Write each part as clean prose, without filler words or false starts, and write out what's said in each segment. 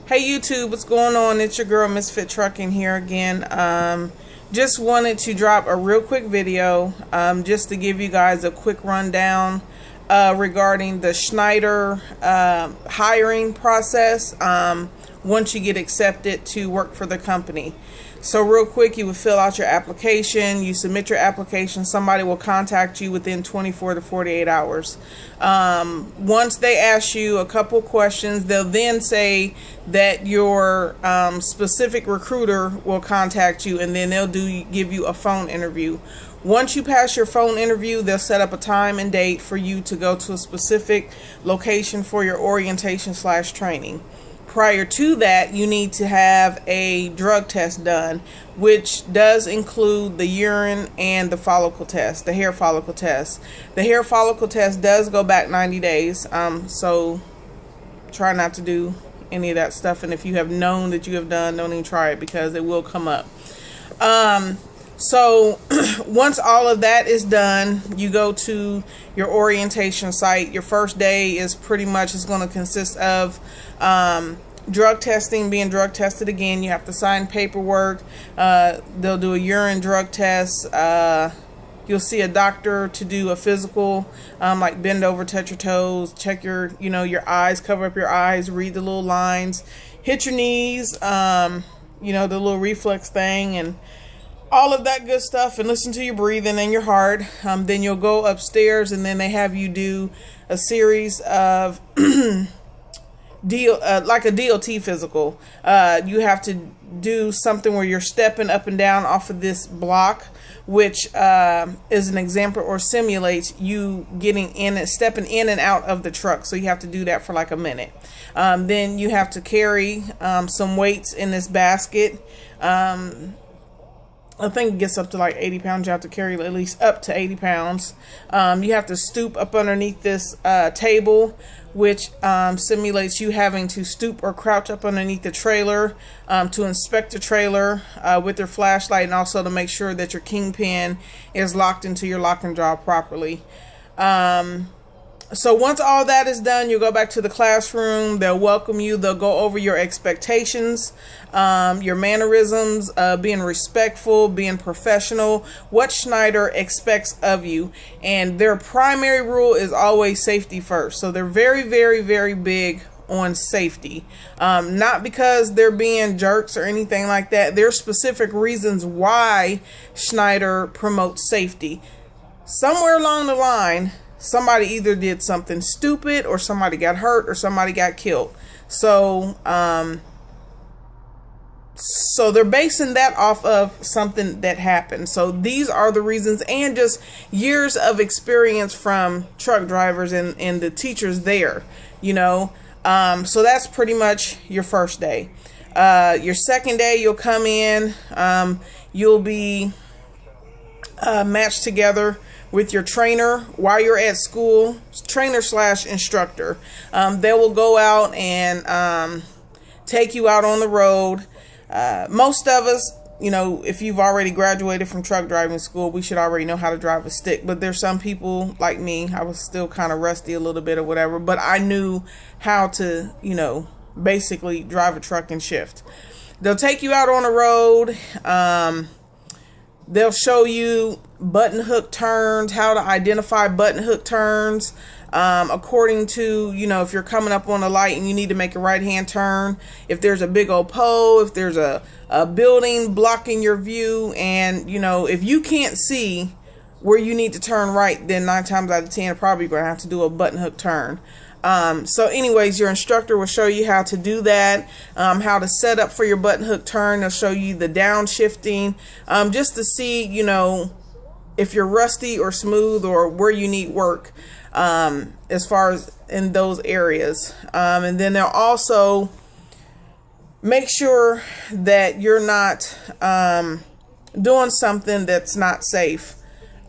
Hey YouTube, what's going on? It's your girl Misfit Trucking here again. Just wanted to drop a real quick video just to give you guys a quick rundown regarding the Schneider hiring process once you get accepted to work for the company. So real quick, you would fill out your application, you submit your application, somebody will contact you within 24 to 48 hours. Once they ask you a couple questions, they'll then say that your specific recruiter will contact you, and then they'll give you a phone interview. Once you pass your phone interview, they'll set up a time and date for you to go to a specific location for your orientation/training. Prior to that, you need to have a drug test done, which does include the urine and the follicle test, the hair follicle test. The hair follicle test does go back 90 days, so try not to do any of that stuff. And if you have known that you have done, don't even try it because it will come up. So once all of that is done, you go to your orientation site. Your first day is pretty much is going to consist of drug testing, being drug tested again. You have to sign paperwork. They'll do a urine drug test. You'll see a doctor to do a physical, like bend over, touch your toes, check your, your eyes, cover up your eyes, read the little lines, hit your knees, the little reflex thing, and all of that good stuff, and listen to your breathing and your heart. Then you'll go upstairs, and then they have you do a series of like a DOT physical. You have to do something where you're stepping up and down off of this block, which is an example or simulates you getting in and stepping in and out of the truck. So you have to do that for like a minute. Then you have to carry some weights in this basket. I think it gets up to like 80 pounds. You have to carry at least up to 80 pounds. You have to stoop up underneath this table, which simulates you having to stoop or crouch up underneath the trailer to inspect the trailer with your flashlight, and also to make sure that your kingpin is locked into your lock and draw properly. So once all that is done, you'll go back to the classroom. They'll welcome you. They'll go over your expectations, your mannerisms, being respectful, being professional, what Schneider expects of you. And their primary rule is always safety first. So they're very, very, very big on safety. Not because they're being jerks or anything like that. There are specific reasons why Schneider promotes safety. Somewhere along the line, somebody either did something stupid, or somebody got hurt, or somebody got killed. So so they're basing that off of something that happened. So these are the reasons, and just years of experience from truck drivers and the teachers there, so that's pretty much your first day. Your second day, you'll come in, you'll be matched together with your trainer while you're at school, trainer/instructor. They will go out and take you out on the road. Most of us, if you've already graduated from truck driving school, we should already know how to drive a stick. But there's some people like me, I was still kind of rusty a little bit or whatever, but I knew how to, basically drive a truck and shift. They'll take you out on the road. They'll show you button hook turns, how to identify button hook turns, according to, if you're coming up on a light and you need to make a right hand turn, if there's a big old pole, if there's a building blocking your view, and if you can't see where you need to turn right, then 9 times out of 10 you're probably going to have to do a button hook turn. So anyways, your instructor will show you how to do that, how to set up for your button hook turn. They'll show you the downshifting, just to see, if you're rusty or smooth, or where you need work, as far as in those areas. And then they'll also make sure that you're not doing something that's not safe.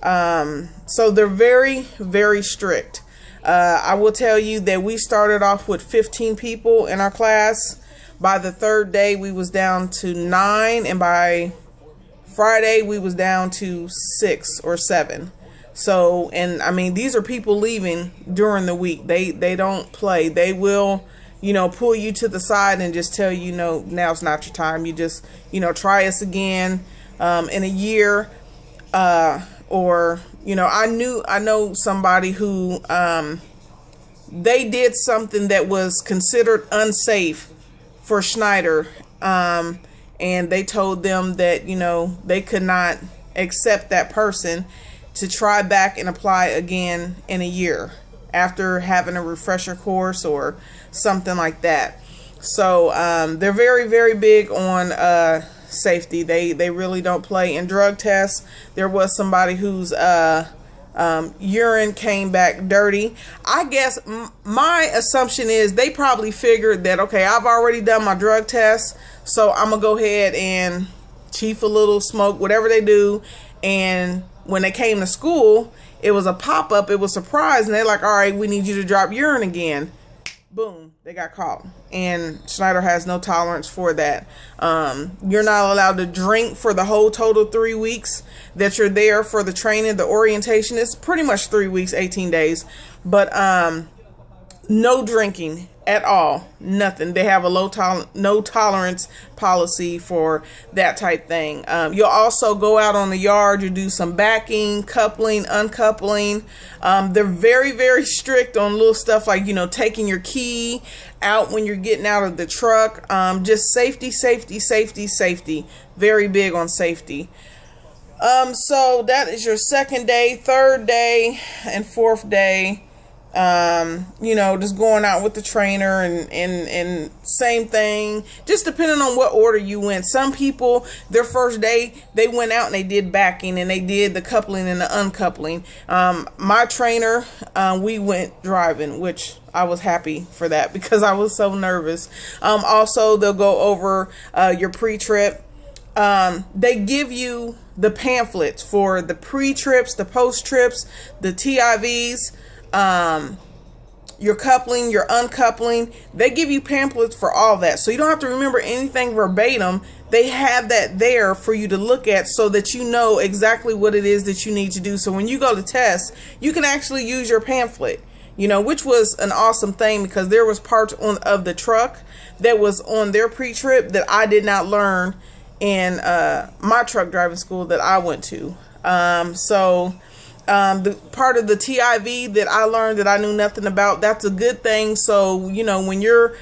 So they're very, very strict. I will tell you that we started off with 15 people in our class. By the third day, we was down to 9, and by Friday, we was down to 6 or 7. So, and I mean, these are people leaving during the week. They don't play. They will pull you to the side and just tell you, no, now's not your time. You just, try us again in a year. Or, I know somebody who they did something that was considered unsafe for Schneider. And they told them that, they could not accept that person to try back and apply again in a year after having a refresher course or something like that. So they're very, very big on safety. They really don't play in drug tests. There was somebody whose urine came back dirty. I guess my assumption is they probably figured that, okay, I've already done my drug test, so I'm gonna go ahead and chief a little, smoke, whatever they do. And when they came to school, it was a pop-up, it was a surprise, and they're like, all right, we need you to drop urine again. Boom, they got caught. And Schneider has no tolerance for that. You're not allowed to drink for the whole total 3 weeks that you're there for the training, the orientation. It's pretty much 3 weeks, 18 days. But no drinking at all. Nothing. They have a no tolerance policy for that type thing. You'll also go out on the yard. You do some backing, coupling, uncoupling. They're very, very strict on little stuff like, taking your key out when you're getting out of the truck. Just safety, safety, safety, safety. Very big on safety. So that is your second day, third day, and fourth day. Just going out with the trainer and same thing, just depending on what order you went. Some people, their first day, they went out and they did backing and they did the coupling and the uncoupling. My trainer, we went driving, which I was happy for that because I was so nervous. Also, they'll go over your pre-trip. They give you the pamphlets for the pre-trips, the post-trips, the TIVs, your coupling, your uncoupling. They give you pamphlets for all that, so you don't have to remember anything verbatim. They have that there for you to look at so that you know exactly what it is that you need to do. So when you go to test, you can actually use your pamphlet, which was an awesome thing because there was parts of the truck that was on their pre-trip that I did not learn in my truck driving school that I went to. The part of the TIV that I learned that I knew nothing about, that's a good thing. So, when you're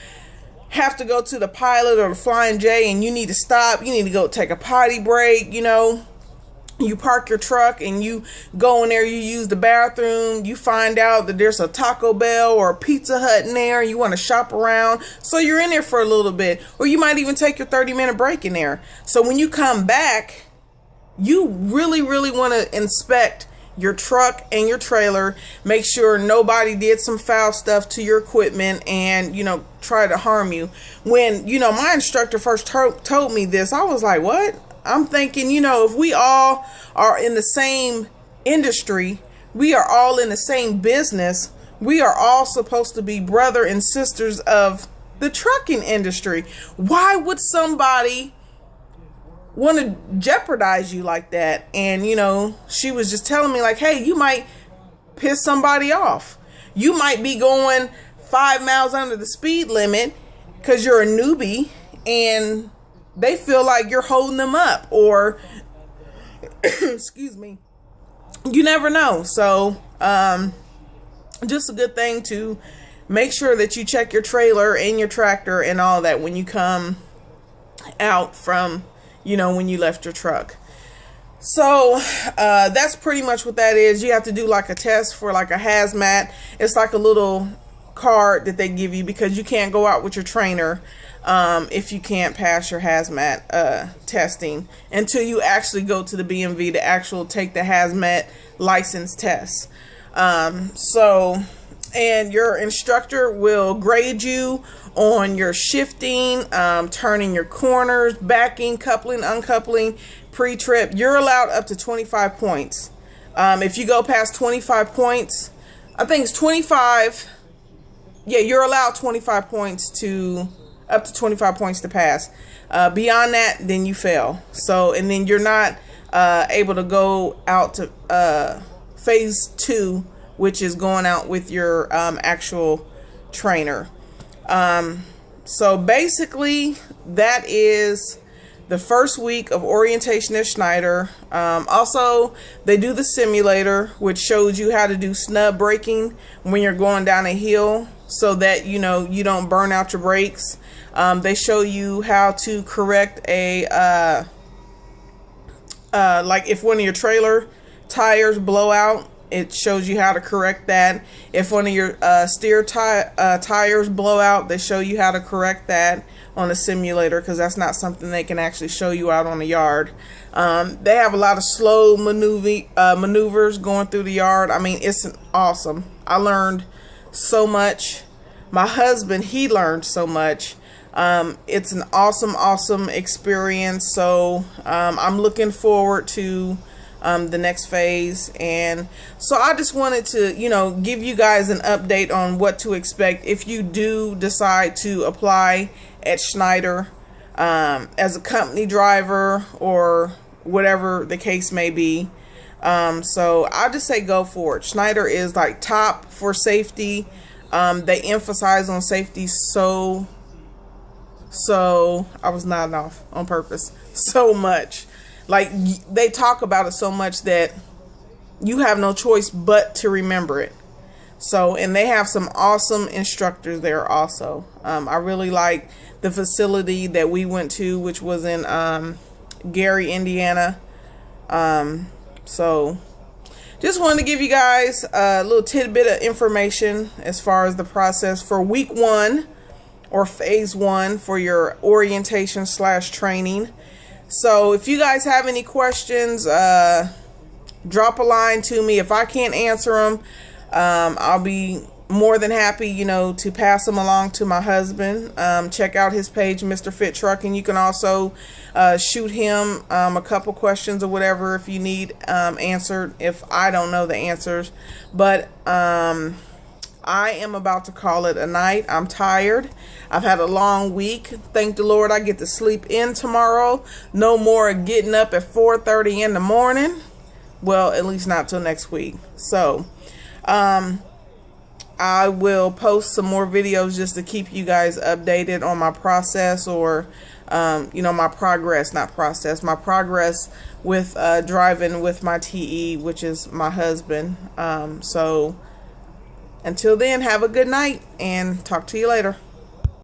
have to go to the pilot or the Flying J and you need to stop, you need to go take a potty break, you park your truck and you go in there, you use the bathroom, you find out that there's a Taco Bell or a Pizza Hut in there and you want to shop around. So you're in there for a little bit, or you might even take your 30-minute break in there. So when you come back, you really, really want to inspect your truck and your trailer, make sure nobody did some foul stuff to your equipment and try to harm you. When my instructor first told me this, I was like, what? I'm thinking, if we all are in the same industry, we are all in the same business, we are all supposed to be brother and sisters of the trucking industry. Why would somebody want to jeopardize you like that? And she was just telling me like, hey, you might piss somebody off. You might be going 5 miles under the speed limit because you're a newbie and they feel like you're holding them up, or excuse me, you never know. So just a good thing to make sure that you check your trailer and your tractor and all that when you come out from when you left your truck. So that's pretty much what that is. You have to do like a test for like a hazmat. It's like a little card that they give you because you can't go out with your trainer if you can't pass your hazmat testing until you actually go to the BMV to take the hazmat license test. And your instructor will grade you on your shifting, turning your corners, backing, coupling, uncoupling, pre-trip. You're allowed up to 25 points. If you go past 25 points, I think it's 25. Yeah, you're allowed 25 points up to 25 points to pass. Beyond that, then you fail. So, and then you're not able to go out to phase 2, which is going out with your actual trainer. So basically, that is the first week of orientation at Schneider. Also, they do the simulator, which shows you how to do snub braking when you're going down a hill so that, you know, you don't burn out your brakes. They show you how to correct a, like if one of your trailer tires blow out, it shows you how to correct that. If one of your steer tires blow out, they show you how to correct that on a simulator, because that's not something they can actually show you out on the yard. They have a lot of slow maneuvers going through the yard. I mean, it's awesome. I learned so much. My husband, he learned so much. It's an awesome experience. So I'm looking forward to the next phase. And so I just wanted to, you know, give you guys an update on what to expect if you do decide to apply at Schneider as a company driver or whatever the case may be. So I just say go for it. Schneider is like top for safety. They emphasize on safety so I was nodding off on purpose, so much. Like, they talk about it so much that you have no choice but to remember it. So, and they have some awesome instructors there also. I really like the facility that we went to, which was in Gary, Indiana. So just wanted to give you guys a little tidbit of information as far as the process for week 1 or phase 1 for your orientation / training. So if you guys have any questions, drop a line to me. If I can't answer them, I'll be more than happy, you know, to pass them along to my husband. Check out his page, Mr. Fit Trucking. You can also shoot him a couple questions or whatever if you need answered, if I don't know the answers. But I am about to call it a night. I'm tired. I've had a long week. Thank the Lord I get to sleep in tomorrow. No more getting up at 4:30 in the morning. Well, at least not till next week. So I will post some more videos just to keep you guys updated on my process, or you know, my progress, not process, my progress with driving with my TE, which is my husband. So until then, have a good night and talk to you later.